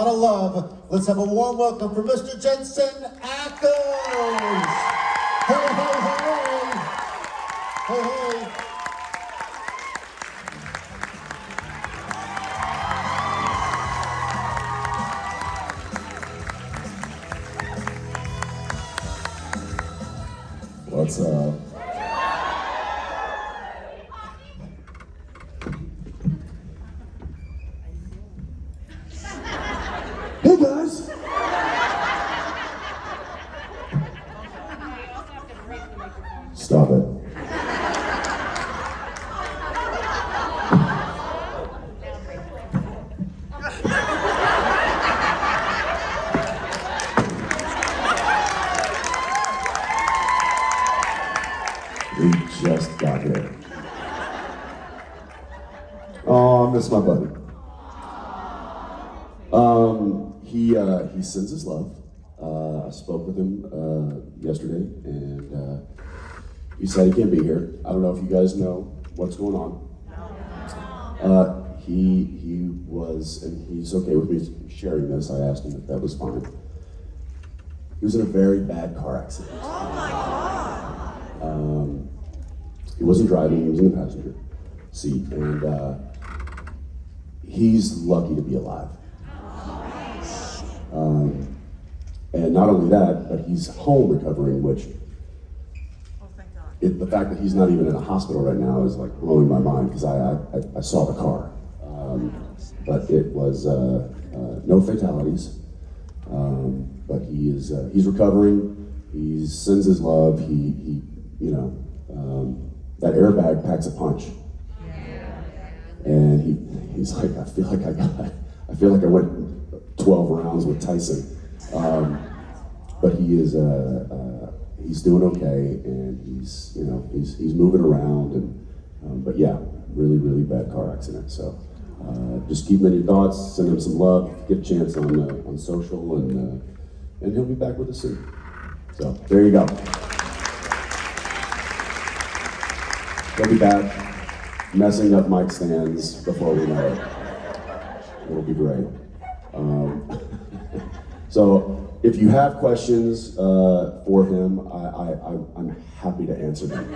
lot of love. Let's have a warm welcome for Mr. Jensen Ackles. Hey, hey, hey. Hey, hey. What's up? Hey guys! Stop it. We just got here. Oh, I miss my buddy. He sends his love. I spoke with him yesterday, and he said he can't be here. I don't know if you guys know what's going on. He was, and he's okay with me sharing this. I asked him if that was fine. He was in a very bad car accident. Oh my God! He wasn't driving, he was in the passenger seat, and he's lucky to be alive. And not only that, but he's home recovering, which Thank God. the fact that he's not even in a hospital right now is like blowing my mind, because I saw the car. But it was no fatalities. But he's recovering. He sends his love. He that airbag packs a punch. And he's like, I feel like I went 12 rounds with Tyson. But he's doing okay, and he's moving around, and but yeah, really bad car accident. So just keep him in your thoughts, send him some love, get a chance on social, and he'll be back with us soon. So there you go. He'll be back, messing up mic stands before we know it. It'll be great. So if you have questions for him, I'm happy to answer them.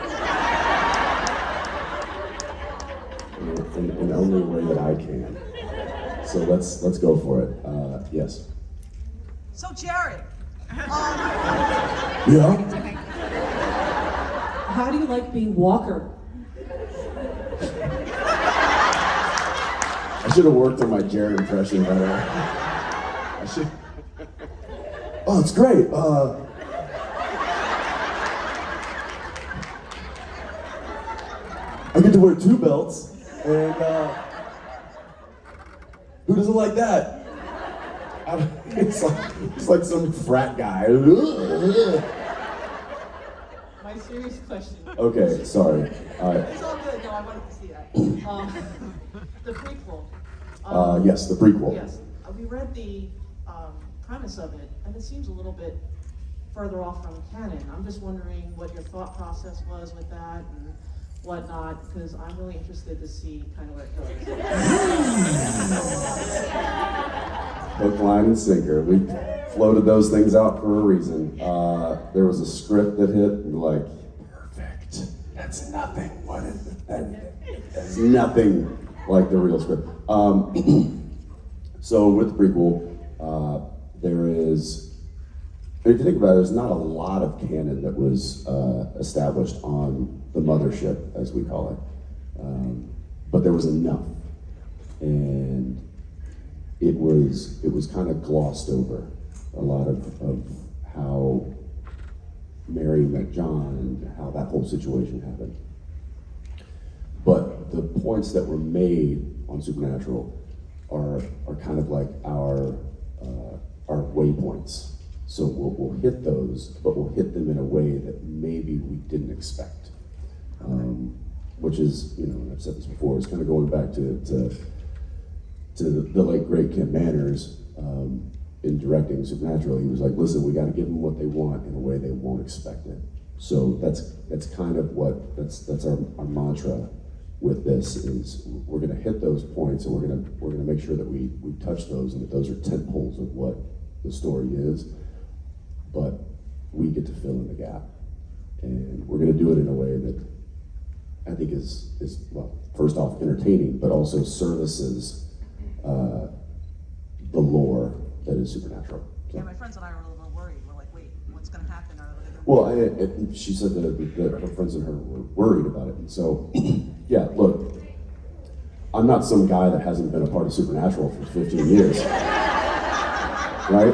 in the only way that I can. So let's go for it. Yes. So Jerry, Yeah. How do you like being Walker? I should have worked on my Jared impression better. I should. Oh, it's great. I get to wear 2 belts, and who doesn't like that? It's like some frat guy. My serious question. Okay, sorry. All right. it's all good. No, I wanted to see that. The prequel. Yes, the prequel. Yes. We read the premise of it, and it seems a little bit further off from canon. I'm just wondering what your thought process was with that and whatnot, because I'm really interested to see kind of where it goes. Hook, line, and sinker. We floated those things out for a reason. There was a script that hit, and we're like, perfect. That's nothing. What is it? That's nothing like the real script. So with the prequel, there is, if you think about it, there's not a lot of canon that was established on the mothership, as we call it. But there was enough. And it was kind of glossed over, a lot of how Mary met John and how that whole situation happened. But the points that were made on Supernatural are kind of like our waypoints. So we'll hit those, but we'll hit them in a way that maybe we didn't expect. Which is, and I've said this before, it's kind of going back to the late great Kim Manners in directing Supernatural. He was like, listen, we got to give them what they want in a way they won't expect it. So that's kind of that's our mantra with this is we're going to hit those points, and we're going to make sure that we touch those, and that those are tent poles of what the story is. But we get to fill in the gap, and we're going to do it in a way that I think is well, first off, entertaining, but also services the lore that is supernatural. So. Yeah, my friends and I were a little worried. We're like, wait, what's going to happen? Are they gonna... Well, she said that her friends and her were worried about it, and so, yeah, look, I'm not some guy that hasn't been a part of Supernatural for 15 years, right?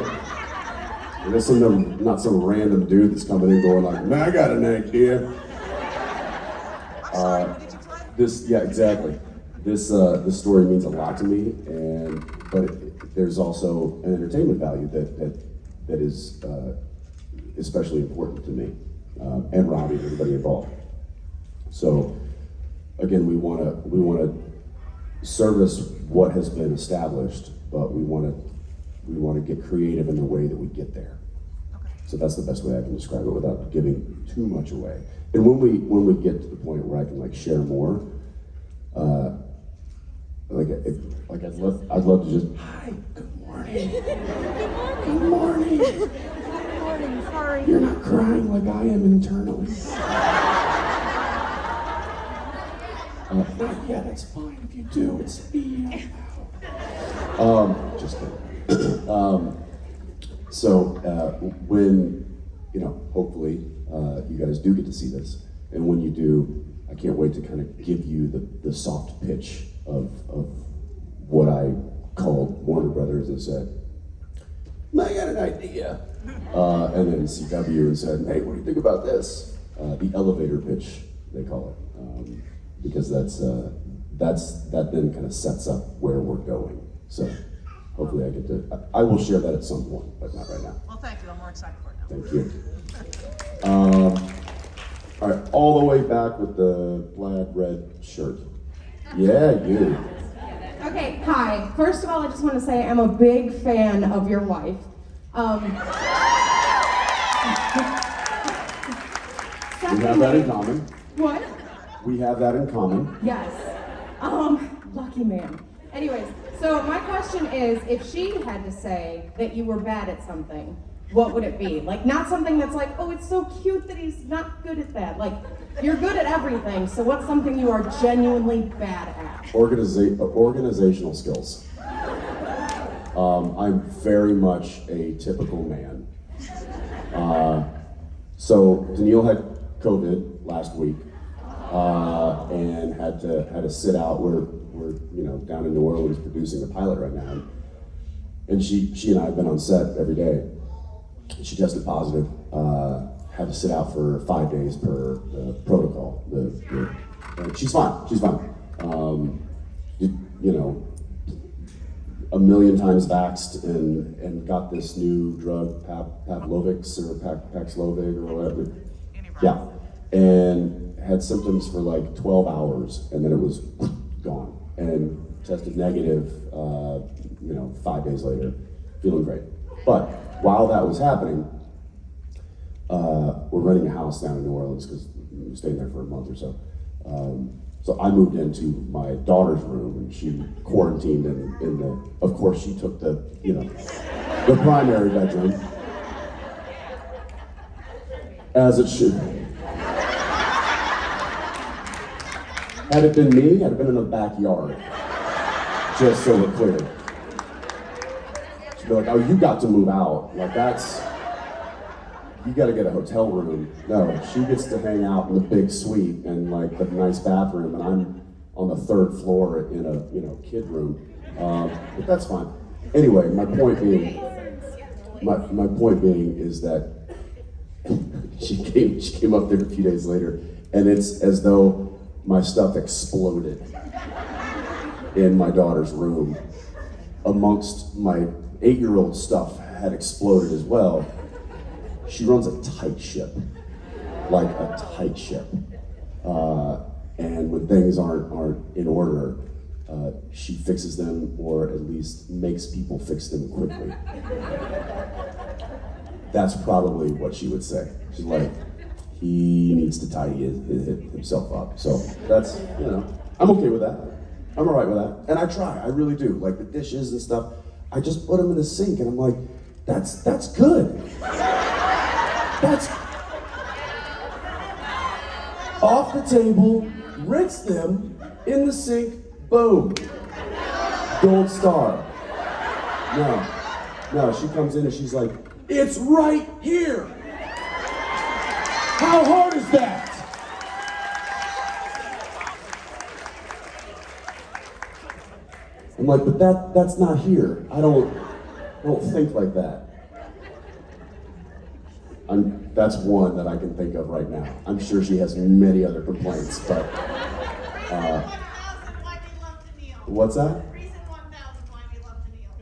And this is not some random dude that's coming in going like, man, I got an idea. I'm sorry, what did you play? Yeah, exactly. This story means a lot to me, but there's also an entertainment value that is especially important to me and Robbie and everybody involved. So again, we want to service what has been established, but we want to get creative in the way that we get there. Okay. So that's the best way I can describe it without giving too much away. And when we get to the point where I can like share more, I'd love to just, hi, good morning. Good morning. Good morning, sorry. You're not crying like I am internally. Not yet, it's fine if you do, it's me. Just kidding. When, hopefully you guys do get to see this, and when you do, I can't wait to kind of give you the soft pitch of what I called Warner Brothers and said, I got an idea. And then CW and said, hey, what do you think about this? The elevator pitch, they call it, because that then kind of sets up where we're going. So hopefully I will share that at some point, but not right now. Well, thank you. I'm more excited for it now. Thank you. All right, all the way back with the plaid red shirt. Yeah, you. Okay, hi. First of all, I just want to say I'm a big fan of your wife. We have that in common. What? We have that in common. Yes. Lucky man. Anyways, so my question is, if she had to say that you were bad at something, what would it be? Like, not something that's like, oh, it's so cute that he's not good at that. Like, you're good at everything, so what's something you are genuinely bad at? Organizational skills. I'm very much a typical man. So Daniil had COVID last week, and had to sit out. We're down in New Orleans producing the pilot right now, and she and I have been on set every day. She tested positive. Had to sit out for 5 days per protocol. She's fine. She's fine. A million times vaxxed and got this new drug, Paxlovid or whatever. Yeah, and had symptoms for like 12 hours, and then it was gone. And tested negative, 5 days later, feeling great. But while that was happening, we're renting a house down in New Orleans because we were staying there for a month or so. So I moved into my daughter's room, and she quarantined in the. Of course, she took the primary bedroom, as it should. Had it been me, I'd have been in the backyard, just so we're clear. She'd be like, "Oh, you got to move out. Like that's." You got to get a hotel room. No, she gets to hang out in the big suite and like the nice bathroom, and I'm on the 3rd floor in a kid room. But that's fine. Anyway, my point being is that she came up there a few days later, and it's as though my stuff exploded in my daughter's room. Amongst my 8-year-old stuff had exploded as well. She runs a tight ship, like a tight ship. And when things aren't in order, she fixes them, or at least makes people fix them quickly. That's probably what she would say. She's like, he needs to tidy himself up. So that's, I'm okay with that. I'm all right with that. And I try, I really do. Like the dishes and stuff, I just put them in the sink and I'm like, that's good. That's off the table, rinse them in the sink, boom. Gold star. No, she comes in and she's like, it's right here. How hard is that? I'm like, but that's not here. I don't think like that. That's one that I can think of right now. I'm sure she has many other complaints, but what's that?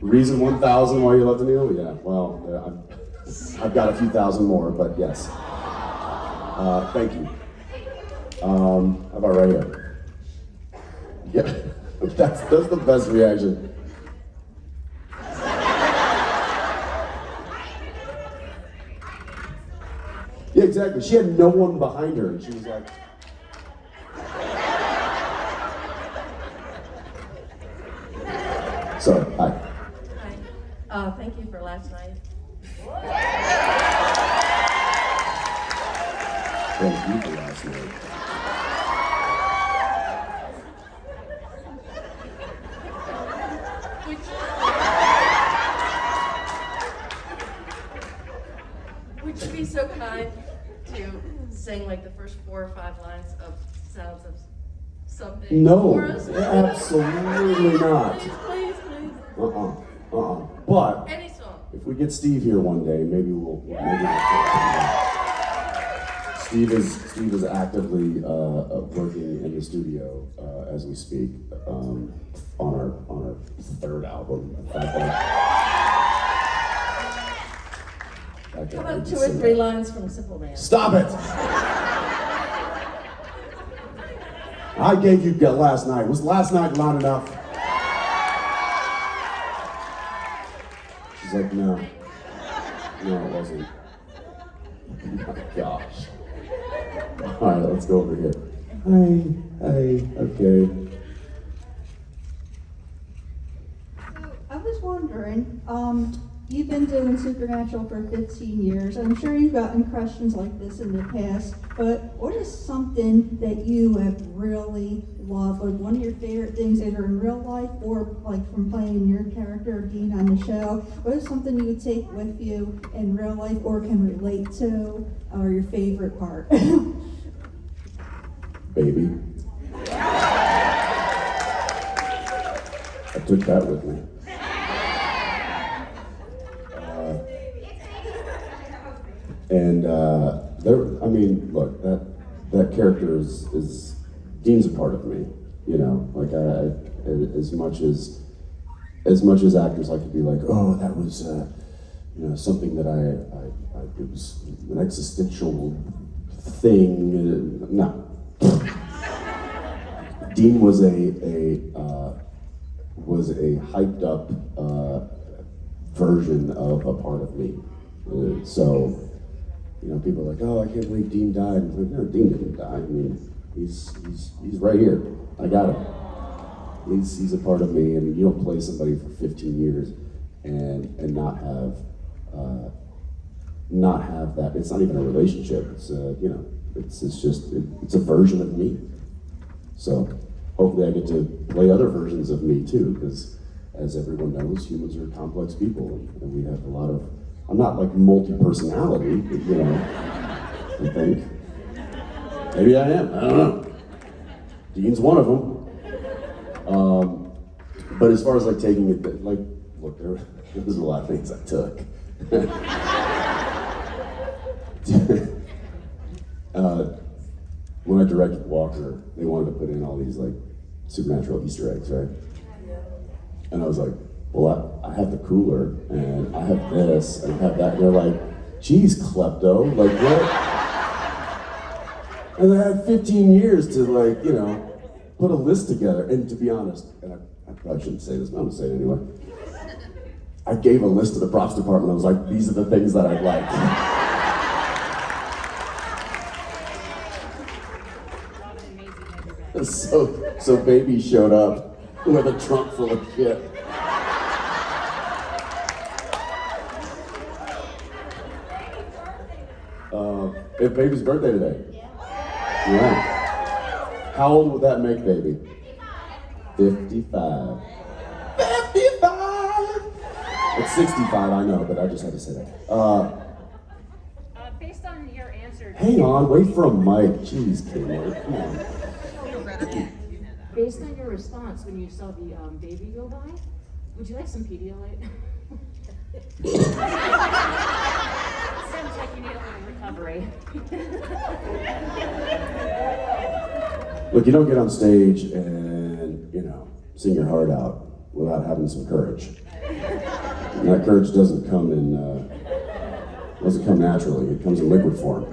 Reason 1,000 why you love to kneel? Yeah, well, I've got a few thousand more, but yes. Thank you. How about right here? Yeah, that's the best reaction. Yeah, exactly. She had no one behind her, and she was like, sorry, hi. Hi. Thank you for last night. Thank you for last night. Would you be so kind to sing like the first 4 or 5 lines of Sounds of Something No, for us? absolutely not. Please. But Any song. if we get Steve here one day, maybe we'll Steve is actively working in the studio as we speak on our 3rd album. How about 2 or 3 lines from Simple Man? Stop it! I gave you last night. Was last night not enough? She's like, no. No, it wasn't. Oh my gosh. Alright, let's go over here. Hi, okay. So, I was wondering, you've been doing Supernatural for 15 years. I'm sure you've gotten questions like this in the past, but what is something that you have really loved, like one of your favorite things either in real life or like from playing your character or being on the show? What is something you would take with you in real life or can relate to, or your favorite part? Baby. I took that with me. And look, that character is Dean's a part of me, you know. Like as much as actors like to be like, oh, that was something that it was an existential thing. No, Dean was a hyped up version of a part of me. So, people are like, oh, I can't believe Dean died. And I'm like, no, Dean didn't die. I mean, he's right here. I got him. He's a part of me. I mean, you don't play somebody for 15 years and not have that. It's not even a relationship. It's it's a version of me. So hopefully I get to play other versions of me too, because as everyone knows, humans are complex people, and we have a lot of. I'm not like multi-personality, I think. Maybe I am, I don't know. Dean's one of them. But as far as like taking it, like, look, there's a lot of things I took. When I directed Walker, they wanted to put in all these like Supernatural Easter eggs, right? And I was like, well, I have the cooler, and I have this, and I have that. And they're like, geez, klepto, like what? And I had 15 years to like, put a list together. And to be honest, and I probably shouldn't say this, but I'm gonna say it anyway. I gave a list to the props department. I was like, these are the things that I'd like. So baby showed up with a trunk full of shit. It's baby's birthday today. Yeah. How old would that make baby? 55. 55! It's 65, I know, but I just had to say that. Based on your answer, Hang on, wait for a mic. Jeez, Kayla, come on. based on your response when you saw the baby go by, would you like some Pedialyte? Sounds like you need a little recovery. Look, you don't get on stage and, sing your heart out without having some courage. And that courage doesn't come naturally, it comes in liquid form.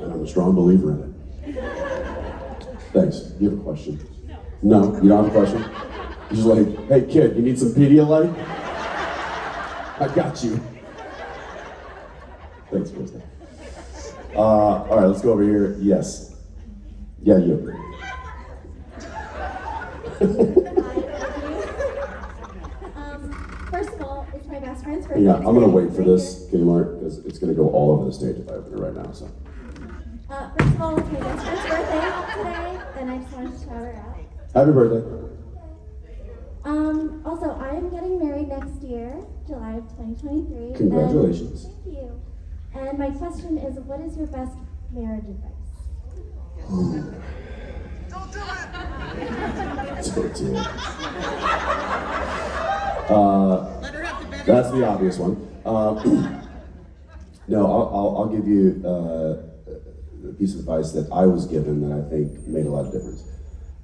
And I'm a strong believer in it. Thanks. Do you have a question? No, you don't have a question? You're just like, hey kid, you need some Pedialyte? I got you. Thanks, Krista. All right, let's go over here. Yes. Yeah, you. First of all, it's my best friend's birthday. Yeah, I'm gonna today. wait for this, Kmart, because it's gonna go all over the stage if I open it right now. So. First of all, it's my best friend's birthday today, and I just wanted to shout her out. Happy birthday. Also, I am getting married next year, July of 2023. Congratulations. Thank you. And my question is, what is your best marriage advice? Don't do it! Don't do it. Let her have the benefit. That's the obvious one. No, I'll give you a piece of advice that I was given that I think made a lot of difference.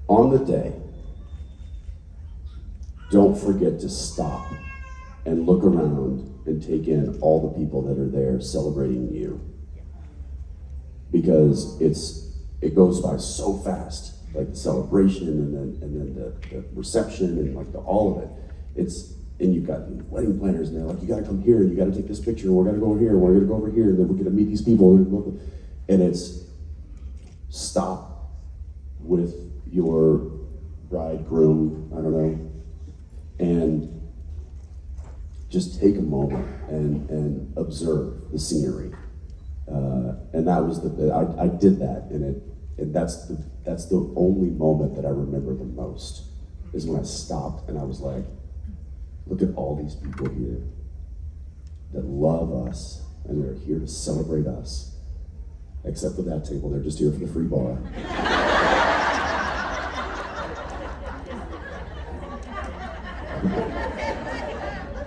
On the day, don't forget to stop and look around and take in all the people that are there celebrating you. Because it goes by so fast, like the celebration and then the reception and like all of it. And you've got the wedding planners and they're like, you gotta come here, you gotta take this picture, and we're gonna go over here, and we're gonna go over here, and then we're gonna meet these people. And it's stop with your bridegroom, I don't know, and just take a moment and observe the scenery. And that was I did that, and that's the only moment that I remember the most, is when I stopped and I was like, look at all these people here that love us and they're here to celebrate us. Except for that table, they're just here for the free bar.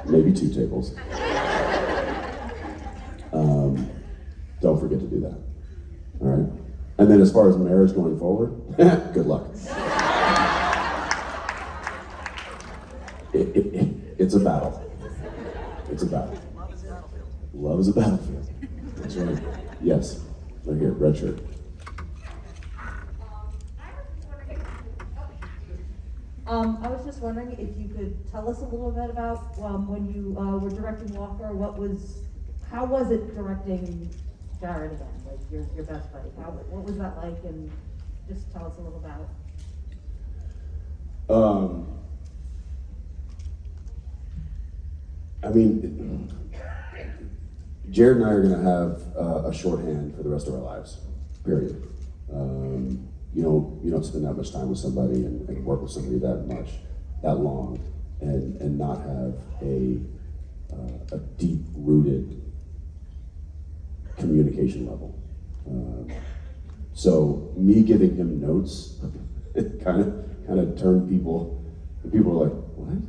Maybe 2 tables. Don't forget to do that. All right? And then as far as marriage going forward, good luck. It's a battle. It's a battle. Love is a battlefield. Love is a battlefield. That's right. Yes. Right here, red shirt. I was just wondering if you could tell us a little bit about when you were directing Walker. How was it directing Jared again, like your best buddy? What was that like? And just tell us a little about it. I mean, Jared and I are going to have a shorthand for the rest of our lives. Period. You don't spend that much time with somebody and work with somebody that long, and not have a deep-rooted communication level. So me giving him notes kind of turned people. People were like, what?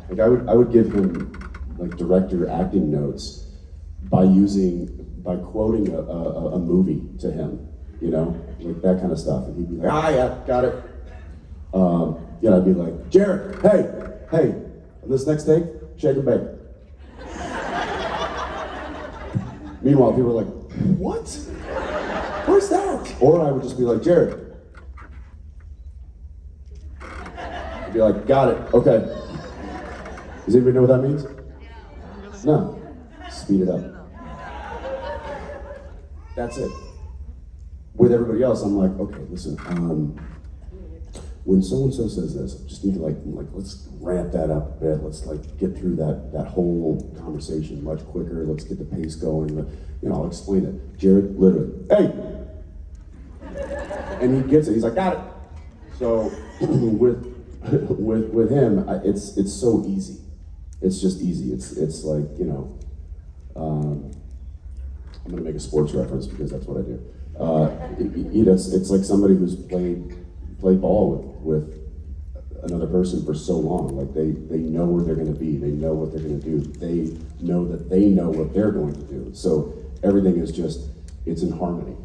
Like I would give him like director acting notes by quoting a movie to him, like that kind of stuff, and he'd be like, yeah, got it. I'd be like, Jared, hey, on this next take, shake and bake. Meanwhile, people were like, what? Where's that? Or I would just be like, Jared. I'd be like, got it, okay. Does anybody know what that means? No. Speed it up. That's it. With everybody else, I'm like, okay, listen, when so-and-so says this, I just need to like, let's ramp that up a bit. Let's like get through that whole conversation much quicker. Let's get the pace going. You know, I'll explain it. Jared, literally, hey! And he gets it, he's like, got it. So with him, it's so easy. It's just easy. It's like, you know, I'm gonna make a sports reference because that's what I do. You know, it's like somebody who's played ball with another person for so long. Like they know where they're gonna be, they know what they're gonna do, they know that they know what they're going to do. So everything is just, it's in harmony.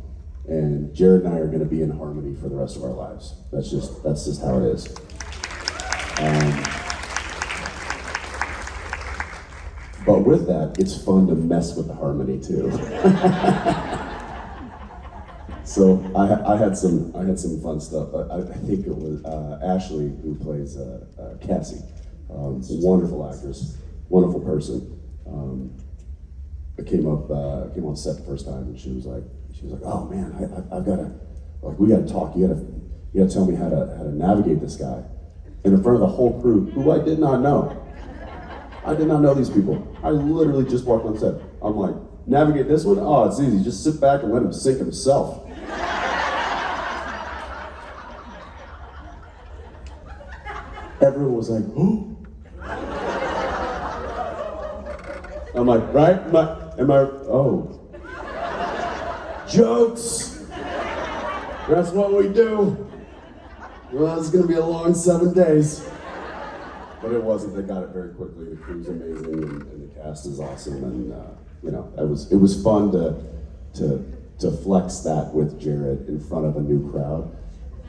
And Jared and I are gonna be in harmony for the rest of our lives. That's just how it is. But with that, it's fun to mess with the harmony too. So I had some fun stuff. I think it was Ashley who plays Cassie, wonderful actress, wonderful person. I came on set the first time, and she was like, oh man, I've got to, like, we got to talk. You got to tell me how to navigate this guy, and in front of the whole crew, who I did not know. I did not know these people. I literally just walked on set. I'm like, navigate this one? Oh, it's easy. Just sit back and let him sink himself. Everyone was like, oh. I'm like, right? Am I, oh. Jokes. That's what we do. Well, it's gonna be a long 7 days. But it wasn't. They got it very quickly. The crew's amazing, and the cast is awesome, and you know, it was fun to flex that with Jared in front of a new crowd.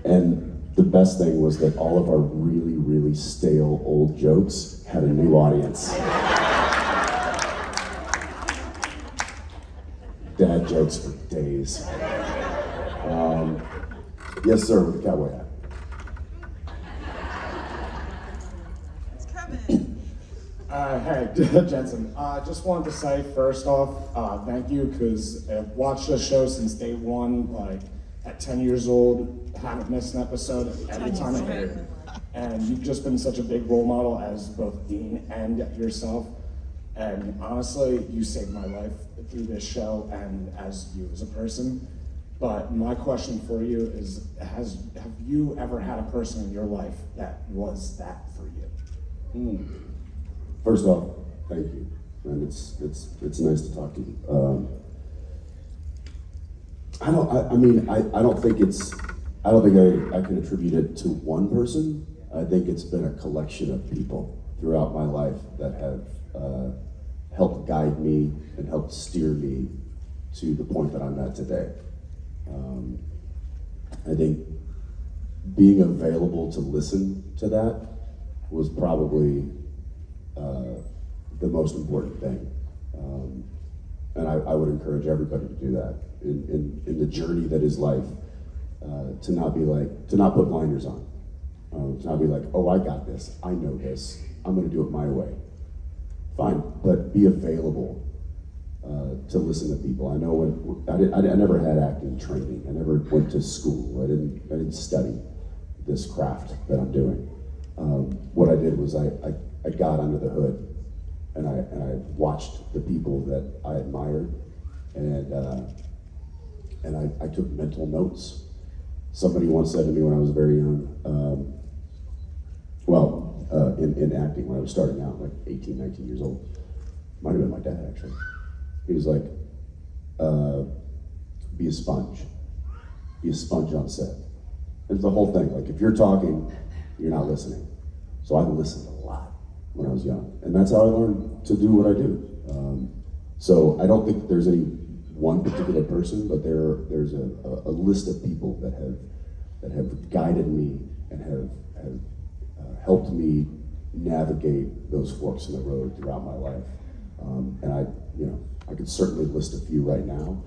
And the best thing was that all of our really, really stale old jokes had a new audience. Dad jokes for days. Yes, sir, with the cowboy hat. Hey, Jensen. Just wanted to say first off, thank you, because I've watched the show since day one, like at 10 years old, haven't missed an episode every time I hear it. And you've just been such a big role model as both Dean and yourself. And honestly, you saved my life through this show and as you as a person. But my question for you is, have you ever had a person in your life that was that for you? First off, thank you, and it's nice to talk to you. I don't think I can attribute it to one person. I think it's been a collection of people throughout my life that have helped guide me and helped steer me to the point that I'm at today. I think being available to listen to that was probably the most important thing. And I would encourage everybody to do that in the journey that is life, to not put blinders on, to not be like, oh, I got this, I know this, I'm gonna do it my way. Fine, but be available to listen to people. I know when I never had acting training, I never went to school, I didn't study this craft that I'm doing. What I did was I got under the hood, and I watched the people that I admired, and I took mental notes. Somebody once said to me when I was very young, in acting, when I was starting out, like 18, 19 years old, might have been my dad actually. He was like, be a sponge on set. It's the whole thing, like if you're talking, you're not listening. So I listened a lot when I was young, and that's how I learned to do what I do. So I don't think there's any one particular person, but there's a list of people that have guided me and have helped me navigate those forks in the road throughout my life. And I could certainly list a few right now: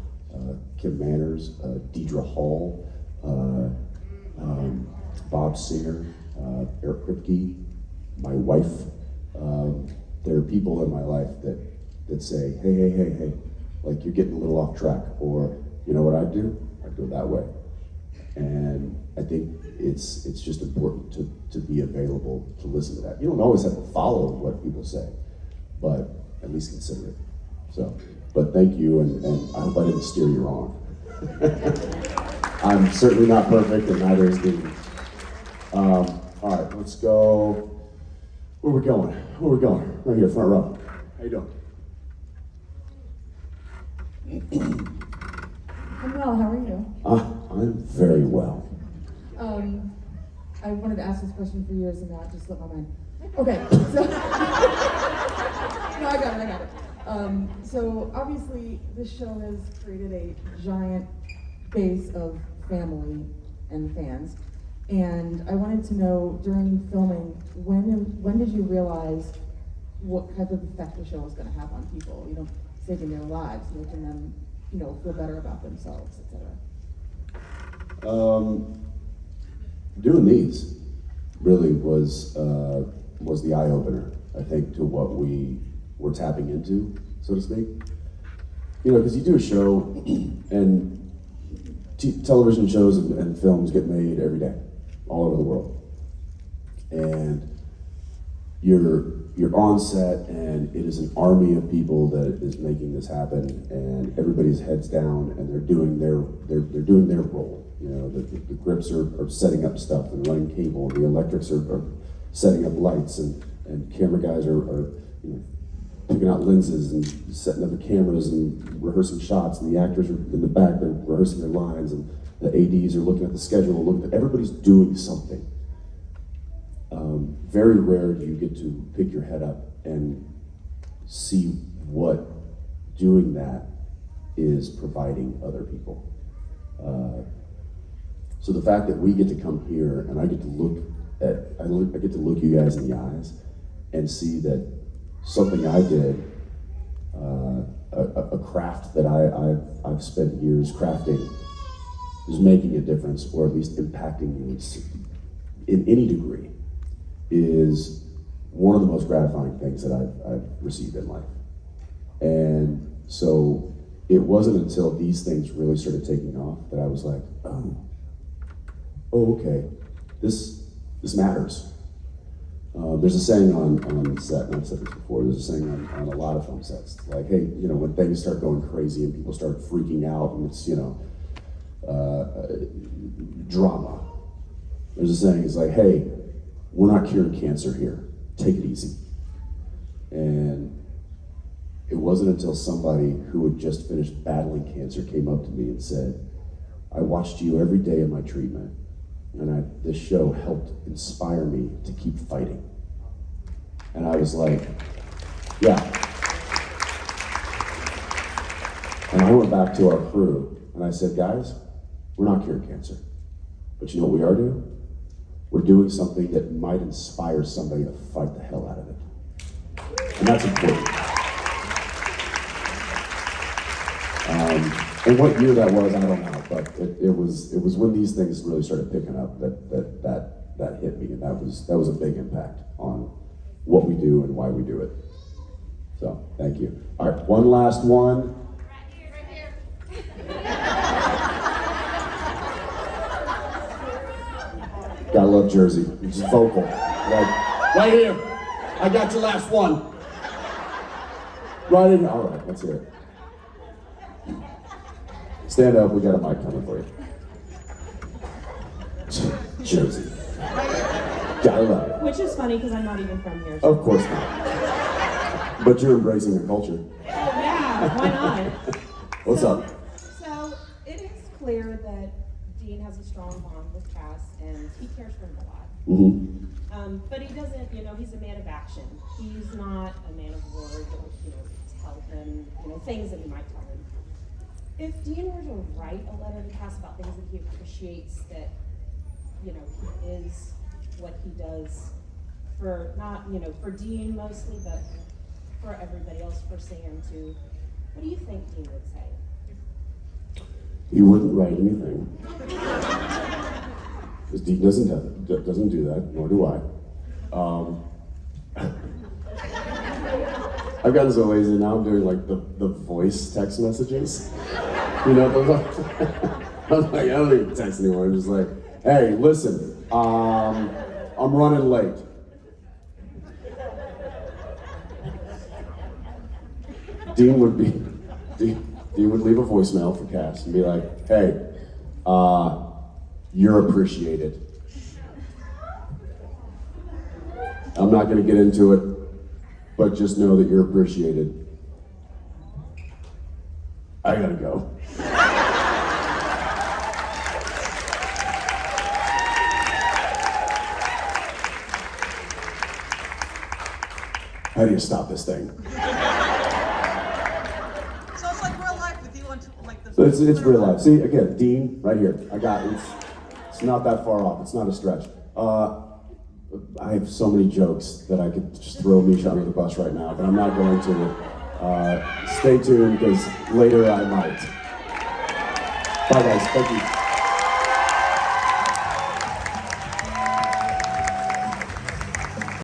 Kim Manners, Deidre Hall, Bob Singer, Eric Kripke, my wife. There are people in my life that say, hey, like you're getting a little off track, or You know what I'd do? I'd go that way. And I think it's just important to be available to listen to that. You don't always have to follow what people say, but at least consider it. So, but thank you, and I hope I didn't steer you wrong. I'm certainly not perfect, and neither is Dean. All right, let's go. Where we going? Where we going? Right here, front row. How you doing? I'm well, how are you? I'm very well. I wanted to ask this question for years and now it just slipped my mind. Okay, so. No, I got it. So obviously this show has created a giant base of family and fans. And I wanted to know during filming, when did you realize what type of effect the show was going to have on people? You know, saving their lives, making them, you know, feel better about themselves, etc. Doing these really was the eye opener, I think, to what we were tapping into, so to speak. You know, because you do a show, and television shows and films get made every day, all over the world, and you're on set, and it is an army of people that is making this happen, and everybody's heads down, and they're doing their role. You know, the grips are setting up stuff and running cable, and the electrics are setting up lights, and camera guys are you know, picking out lenses and setting up the cameras and rehearsing shots, and the actors are in the back, they're rehearsing their lines, and the ADs are looking at the schedule, everybody's doing something. Very rare do you get to pick your head up and see what doing that is providing other people. So the fact that we get to come here and I get to look you guys in the eyes and see that something I did, a craft that I've spent years crafting, is making a difference, or at least impacting you in any degree, is one of the most gratifying things that I've received in life. And so it wasn't until these things really started taking off that I was like, oh, okay, this matters. There's a saying on set, and I've said this before, there's a saying on a lot of film sets, like, hey, you know, when things start going crazy and people start freaking out and it's, you know, drama. There's a saying, it's like, hey, we're not curing cancer here. Take it easy. And it wasn't until somebody who had just finished battling cancer came up to me and said, I watched you every day of my treatment, and this show helped inspire me to keep fighting. And I was like, yeah. And I went back to our crew and I said, guys, we're not curing cancer, but you know what we are doing? We're doing something that might inspire somebody to fight the hell out of it. And that's important. And what year that was, I don't know, but it was when these things really started picking up that hit me, and that was a big impact on what we do and why we do it. So, thank you. All right, one last one. Right here. Gotta love Jersey, which is vocal. Like, right here. I got your last one. Right in here. All right, let's hear it. Stand up, we got a mic coming for you. Jersey. Gotta love it. Which is funny because I'm not even from here. Of course not. But you're embracing the culture. Yeah, why not? What's up? So it is clear that Dean has a strong bond with Cass, and he cares for him a lot. Mm-hmm. But he doesn't, you know, he's a man of action. He's not a man of words or, you know, tell him, you know, things that he might tell him. If Dean were to write a letter to Cass about things that he appreciates, that, you know, he is what he does for, not, you know, for Dean mostly, but for everybody else, for Sam too, what do you think Dean would say? He wouldn't write anything. Because Dean doesn't do that, nor do I. I've gotten so lazy now, I'm doing like the voice text messages. You know, I was like, I don't even text anyone. I'm just like, hey, listen, I'm running late. Dean would leave a voicemail for Cass and be like, hey, you're appreciated. I'm not gonna get into it, but just know that you're appreciated. I gotta go. How do you stop this thing? So it's like real life with you and like the. So it's real life. See, again, Dean, right here. I got it. It's not that far off. It's not a stretch. I have so many jokes that I could just throw Misha under the bus right now, but I'm not going to. Stay tuned, because later I might. Bye, guys. Thank you.